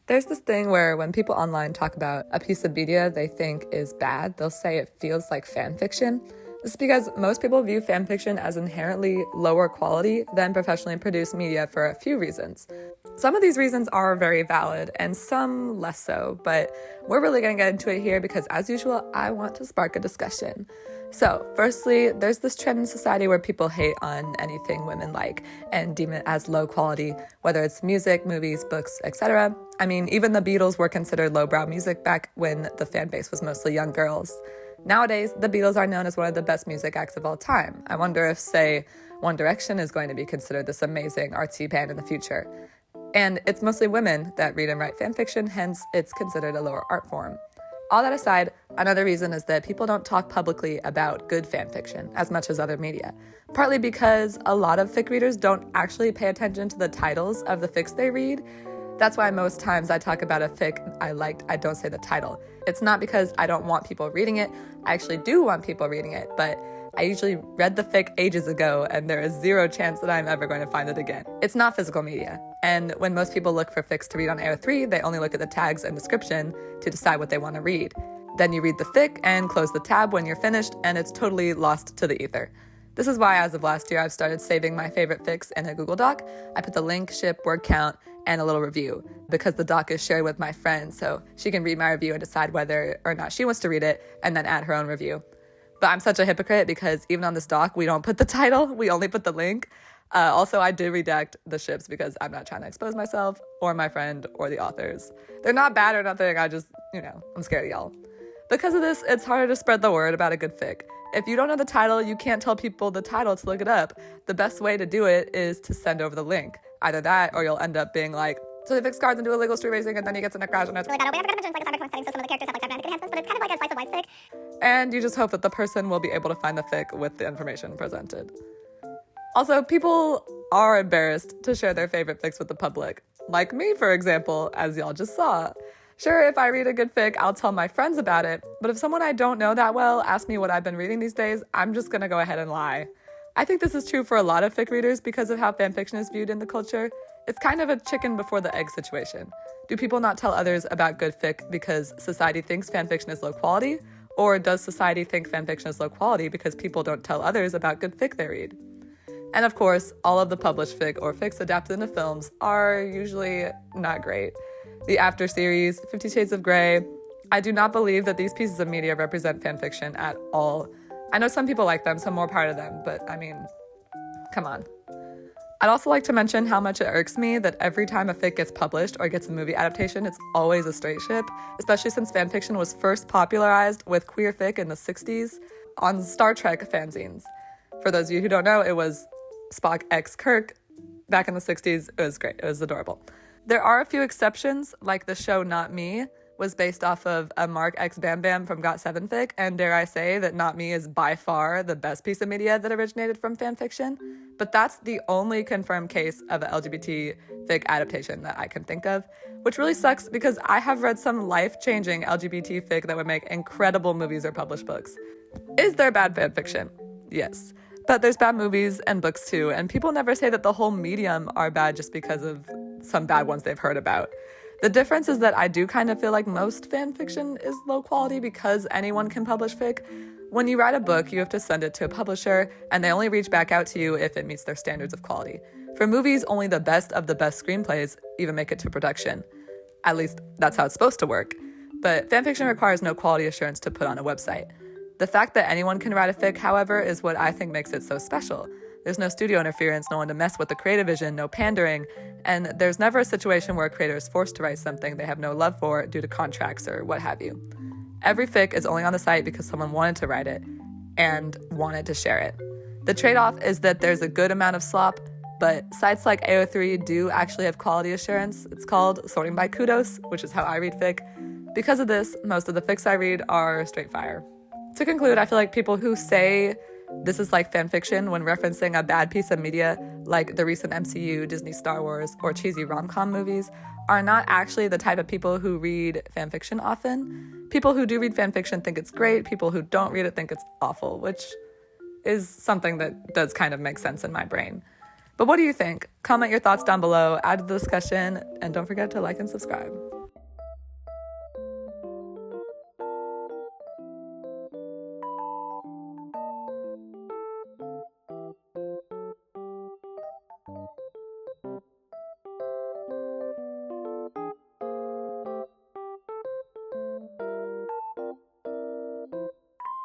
There's this thing where when people online talk about a piece of media they think is bad, they'll say it feels like fan fiction. This is because most people view fan fiction as inherently lower quality than professionally produced media for a few reasons. Some of these reasons are very valid and some less so, but we're really going to get into it here because, as usual, I want to spark a discussion. So, firstly, there's this trend in society where people hate on anything women like and deem it as low quality, whether it's music, movies, books, etc. I mean, even the Beatles were considered lowbrow music back when the fan base was mostly young girls. Nowadays, the Beatles are known as one of the best music acts of all time. I wonder if, say, One Direction is going to be considered this amazing artsy band in the future. And it's mostly women that read and write fanfiction, hence it's considered a lower art form. All that aside, another reason is that people don't talk publicly about good fanfiction as much as other media, partly because a lot of fic readers don't actually pay attention to the titles of the fics they read. That's why most times I talk about a fic I liked, I don't say the title. It's not because I don't want people reading it, I actually do want people reading it, but I usually read the fic ages ago and there is zero chance that I'm ever going to find it again. It's not physical media, and when most people look for fics to read on AO3, they only look at the tags and description to decide what they want to read. Then you read the fic and close the tab when you're finished, and it's totally lost to the ether. This is why, as of last year, I've started saving my favorite fics in a Google Doc. I put the link, ship, word count, and a little review, because the doc is shared with my friend, so she can read my review and decide whether or not she wants to read it, and then add her own review. But I'm such a hypocrite because even on this doc, we don't put the title, we only put the link. Also, I did redact the ships because I'm not trying to expose myself or my friend or the authors. They're not bad or nothing, I'm scared of y'all. Because of this, it's harder to spread the word about a good fic. If you don't know the title, you can't tell people the title to look it up. The best way to do it is to send over the link. Either that, or you'll end up being like, so they fix cards and do illegal street racing, and then he gets in a crash and it's... And you just hope that the person will be able to find the fic with the information presented. Also, people are embarrassed to share their favorite fics with the public. Like me, for example, as y'all just saw. Sure, if I read a good fic, I'll tell my friends about it, but if someone I don't know that well asks me what I've been reading these days, I'm just gonna go ahead and lie. I think this is true for a lot of fic readers because of how fanfiction is viewed in the culture. It's kind of a chicken before the egg situation. Do people not tell others about good fic because society thinks fanfiction is low quality? Or does society think fanfiction is low quality because people don't tell others about good fic they read? And of course, all of the published fic or fics adapted into films are usually not great. The After series, 50 Shades of Grey, I do not believe that these pieces of media represent fanfiction at all. I know some people like them, some more part of them, but come on. I'd also like to mention how much it irks me that every time a fic gets published or gets a movie adaptation, it's always a straight ship, especially since fanfiction was first popularized with queer fic in the 60s on Star Trek fanzines. For those of you who don't know, it was Spock x Kirk back in the 60s. It was great. It was adorable. There are a few exceptions, like the show Not Me was based off of a Mark X Bam Bam from Got7 fic, and dare I say that Not Me is by far the best piece of media that originated from fanfiction. But that's the only confirmed case of an LGBT fic adaptation that I can think of, which really sucks because I have read some life-changing LGBT fic that would make incredible movies or published books. Is there bad fanfiction? Yes. But there's bad movies and books too, and people never say that the whole medium are bad just because of some bad ones they've heard about. The difference is that I do kind of feel like most fan fiction is low quality because anyone can publish fic. When you write a book, you have to send it to a publisher, and they only reach back out to you if it meets their standards of quality. For movies, only the best of the best screenplays even make it to production. At least, that's how it's supposed to work. But fanfiction requires no quality assurance to put on a website. The fact that anyone can write a fic, however, is what I think makes it so special. There's no studio interference, no one to mess with the creative vision, no pandering, and there's never a situation where a creator is forced to write something they have no love for due to contracts or what have you. Every fic is only on the site because someone wanted to write it and wanted to share it. The trade-off is that there's a good amount of slop, but sites like AO3 do actually have quality assurance. It's called sorting by kudos, which is how I read fic. Because of this, most of the fics I read are straight fire. To conclude, I feel like people who say this is like fanfiction when referencing a bad piece of media like the recent MCU, Disney Star Wars, or cheesy rom-com movies are not actually the type of people who read fanfiction often. People who do read fanfiction think it's great. People who don't read it think it's awful, which is something that does kind of make sense in my brain. But what do you think? Comment your thoughts down below, add to the discussion, and don't forget to like and subscribe.